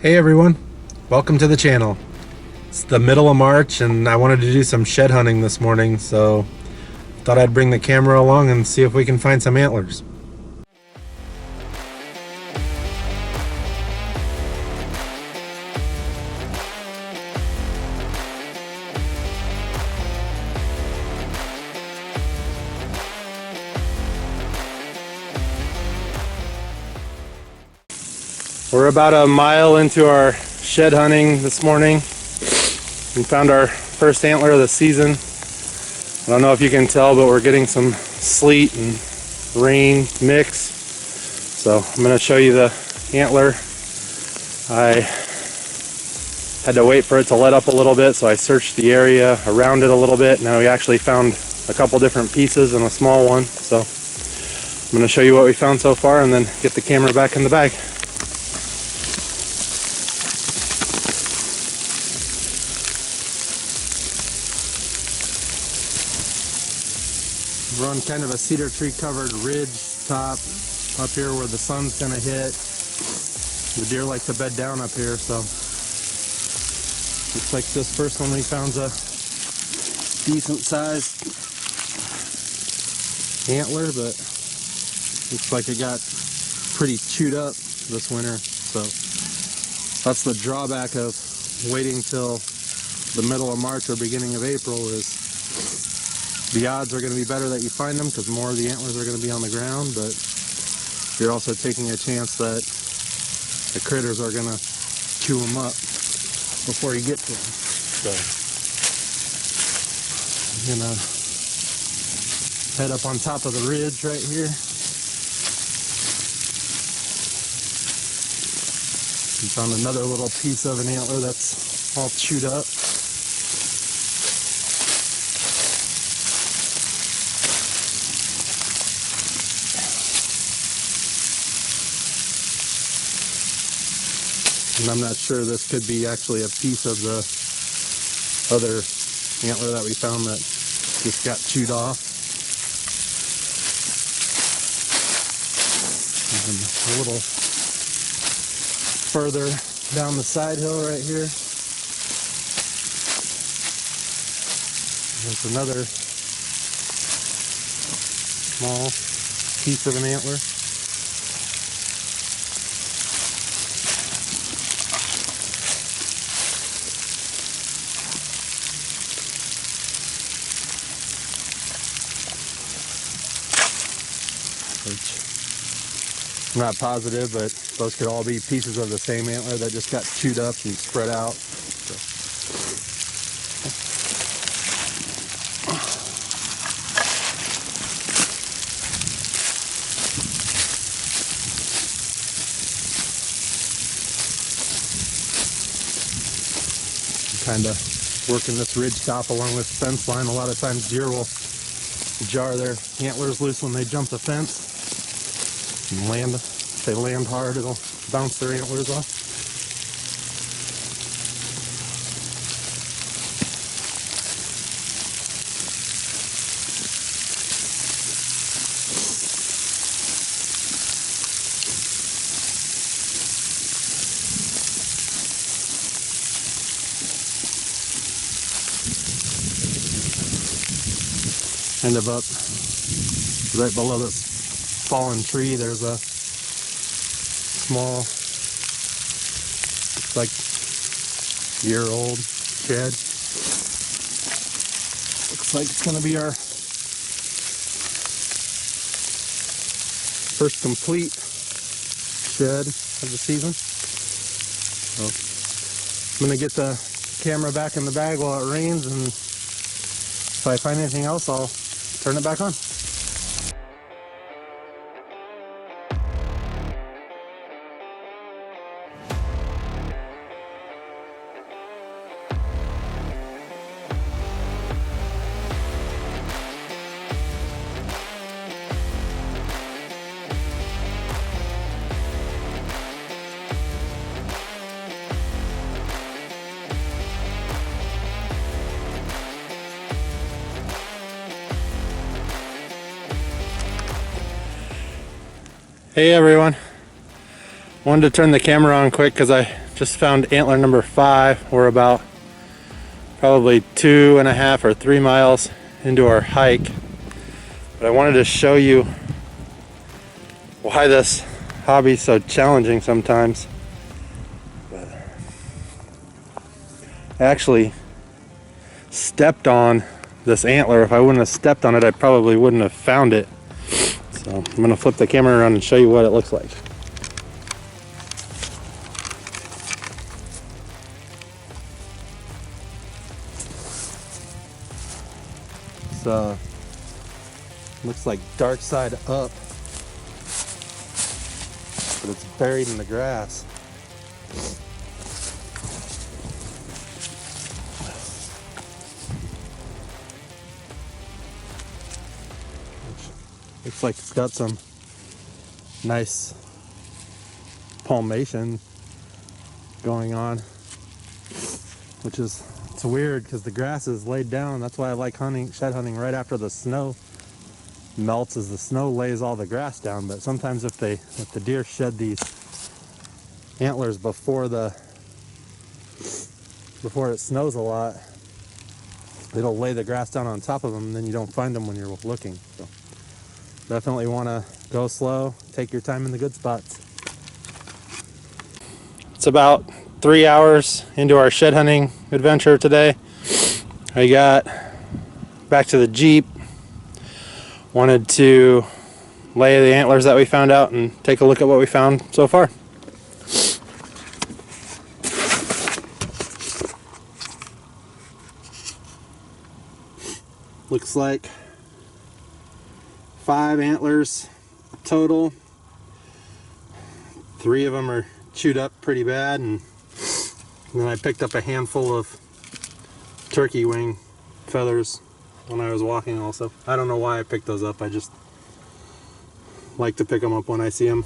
Hey everyone, welcome to the channel. It's the middle of March and I wanted to do some shed hunting this morning, so thought I'd bring the camera along and see if we can find some antlers. We're about a mile into our shed hunting this morning. We found our first antler of the season. I don't know if you can tell, but we're getting some sleet and rain mix. So I'm going to show you the antler. I had to wait for it to let up a little bit, so I searched the area around it a little bit. Now we actually found a couple different pieces and a small one. So I'm going to show you what we found so far and then get the camera back in the bag. We're on kind of a cedar tree covered ridge top up here where the sun's gonna hit. The deer like to bed down up here, so looks like this first one we found's a decent sized antler, but looks like it got pretty chewed up this winter. So that's the drawback of waiting till the middle of March or beginning of April, is the odds are going to be better that you find them because more of the antlers are going to be on the ground, but you're also taking a chance that the critters are going to chew them up before you get to them. So I'm going to head up on top of the ridge right here. We found another little piece of an antler that's all chewed up. And I'm not sure, this could be actually a piece of the other antler that we found that just got chewed off. And a little further down the side hill right here, there's another small piece of an antler. I'm not positive, but those could all be pieces of the same antler that just got chewed up and spread out. So. Kind of working this ridge top along this fence line. A lot of times deer will jar their antlers loose when they jump the fence. And land, if they land hard, it'll bounce their antlers off. Kind of up right below this fallen tree, there's a small, looks like year-old shed. Looks like it's going to be our first complete shed of the season. So I'm going to get the camera back in the bag while it rains, and if I find anything else, I'll turn it back on. Hey everyone, wanted to turn the camera on quick because I just found antler number 5. We're about probably 2.5 or 3 miles into our hike. But I wanted to show you why this hobby is so challenging sometimes. But I actually stepped on this antler. If I wouldn't have stepped on it, I probably wouldn't have found it. So I'm going to flip the camera around and show you what it looks like. So looks like dark side up, but it's buried in the grass. Looks like it's got some nice palmation going on, which is, it's weird because the grass is laid down. That's why I like shed hunting right after the snow melts, as the snow lays all the grass down. But sometimes if the deer shed these antlers before it snows a lot, it'll lay the grass down on top of them, and then you don't find them when you're looking. So definitely want to go slow, take your time in the good spots. It's about 3 hours into our shed hunting adventure today. I got back to the Jeep, wanted to lay the antlers that we found out and take a look at what we found so far. Looks like 5 antlers total. 3 of them are chewed up pretty bad, and then I picked up a handful of turkey wing feathers when I was walking also. I don't know why I picked those up, I just like to pick them up when I see them.